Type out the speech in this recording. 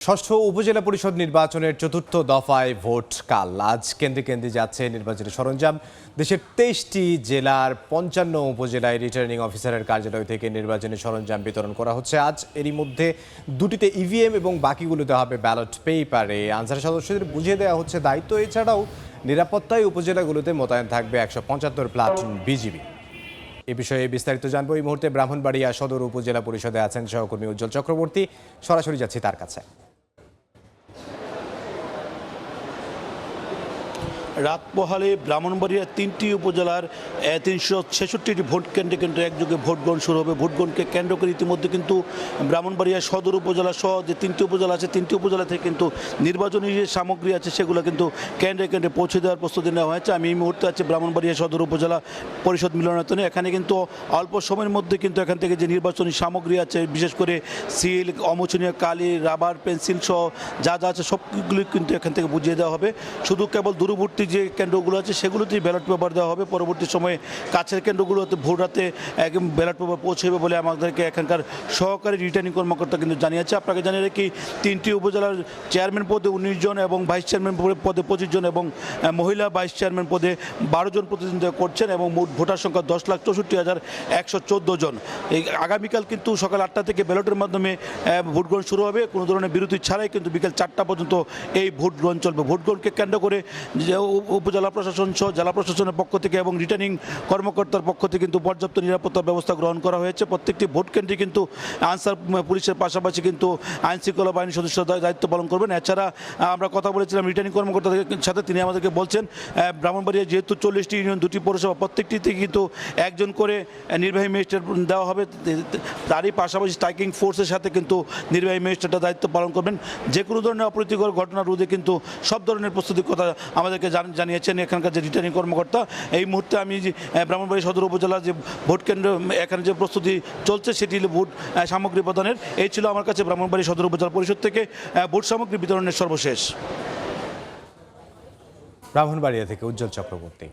ষষ্ঠ উপজেলা পরিষদ নির্বাচনের চতুর্থ দফায় ভোট কাল। আজ কেন্দ্রে কেন্দ্রে যাচ্ছে নির্বাচনী সরঞ্জাম। দেশের ২৩টি জেলার ৫৫ উপজেলায় রিটার্নিং অফিসারের কার্যালয় থেকে নির্বাচনী সরঞ্জাম বিতরণ করা হচ্ছে আজ। এরই মধ্যে দুটিতে ইভিএম এবং বাকিগুলোতে হবে ব্যালট পেপারে। আনসার সদস্যদের বুঝিয়ে দেওয়া হচ্ছে দায়িত্ব। এছাড়াও নিরাপত্তায় উপজেলাগুলোতে মোতায়েন থাকবে ১৭৫ প্লাটুন বিজিবি। এ বিষয়ে বিস্তারিত জানবো। এই মুহূর্তে ব্রাহ্মণবাড়িয়া সদর উপজেলা পরিষদে আছেন সহকর্মী উজ্জ্বল চক্রবর্তী। সরাসরি যাচ্ছি তার কাছে। রাত পোহালে ব্রাহ্মণবাড়িয়ার ৩টি উপজেলার ৩৬৬টি ভোট কেন্দ্রে একযোগে ভোট গ্রহণ শুরু হবে। ভোট গ্রহণকে কেন্দ্র করে ইতিমধ্যে কিন্তু ব্রাহ্মণবাড়িয়া সদর উপজেলা সহ যে ৩টি উপজেলা আছে, 3টি উপজেলা থেকে কিন্তু নির্বাচনী যে সামগ্রী আছে সেগুলো কিন্তু কেন্দ্রে পৌঁছে দেওয়ার প্রস্তুতি নেওয়া হয়েছে। আমি এই মুহূর্তে আছি ব্রাহ্মণবাড়িয়া সদর উপজেলা পরিষদ মিলনায়তনে। এখানে কিন্তু অল্প সময়ের মধ্যে কিন্তু এখান থেকে যে নির্বাচনী সামগ্রী আছে, বিশেষ করে সিল, অমোচনীয় কালি, রাবার, পেন্সিল সহ যা আছে সবগুলি কিন্তু এখান থেকে বুঝিয়ে দেওয়া হবে। শুধু কেবল দূরবর্তী যে কেন্দ্রগুলো আছে সেগুলোতেই ব্যালট পেপার দেওয়া হবে। পরবর্তী সময়ে কাছের কেন্দ্রগুলোতে ভোট রাতে একদম ব্যালট পেপার পৌঁছবে বলে আমাদেরকে এখানকার সহকারী রিটার্নিং কর্মকর্তা কিন্তু জানিয়েছে। আপনাকে জানিয়ে রাখি, 3টি উপজেলার চেয়ারম্যান পদে 19 জন এবং ভাইস চেয়ারম্যান পদে 25 জন এবং মহিলা ভাইস চেয়ারম্যান পদে 12 জন প্রতিদ্বন্দ্বিতা করছেন এবং মোট ভোটার সংখ্যা 10,64,114 জন। এই আগামীকাল কিন্তু সকাল 8টা থেকে ব্যালটের মাধ্যমে ভোট গ্রহণ শুরু হবে। কোনো ধরনের বিরতি ছাড়াই কিন্তু বিকেল 4টা পর্যন্ত এই ভোট গ্রহণ চলবে। ভোট গ্রহণকে কেন্দ্র করে উপজেলা প্রশাসন সহ জেলা প্রশাসনের পক্ষ থেকে এবং রিটার্নিং কর্মকর্তার পক্ষ থেকে কিন্তু পর্যাপ্ত নিরাপত্তার ব্যবস্থা গ্রহণ করা হয়েছে। প্রত্যেকটি ভোট কেন্দ্রে কিন্তু আনসার পুলিশের পাশাপাশি কিন্তু আইন শৃঙ্খলা বাহিনীর সদস্যরা দায়িত্ব পালন করবেন। এছাড়া আমরা কথা বলেছিলাম রিটার্নিং কর্মকর্তাদের সাথে, তিনি আমাদেরকে বলছেন ব্রাহ্মণবাড়িয়া যেহেতু 40টি ইউনিয়ন, 2টি পৌরসভা, প্রত্যেকটিতে কিন্তু একজন করে নির্বাহী ম্যাজিস্ট্রেট দেওয়া হবে। তারই পাশাপাশি স্ট্রাইকিং ফোর্সের সাথে কিন্তু নির্বাহী ম্যাজিস্ট্রেটরা দায়িত্ব পালন করবেন। যে কোনো ধরনের অপ্রীতিকর ঘটনা রোধে কিন্তু সব ধরনের প্রস্তুতির কথা আমাদেরকে জানিয়েছেন এখানকার যে রিটার্নিং কর্মকর্তা। এই মুহূর্তে আমি ব্রাহ্মণবাড়িয়া সদর উপজেলার যে ভোট কেন্দ্র এখানে যে প্রস্তুতি চলছে সেটি ভোট সামগ্রী প্রদানের। এই ছিল আমার কাছে ব্রাহ্মণবাড়িয়া সদর উপজেলা পরিষদ থেকে ভোট সামগ্রী বিতরণের সর্বশেষ। ব্রাহ্মণবাড়িয়া থেকে উজ্জ্বল চক্রবর্তী।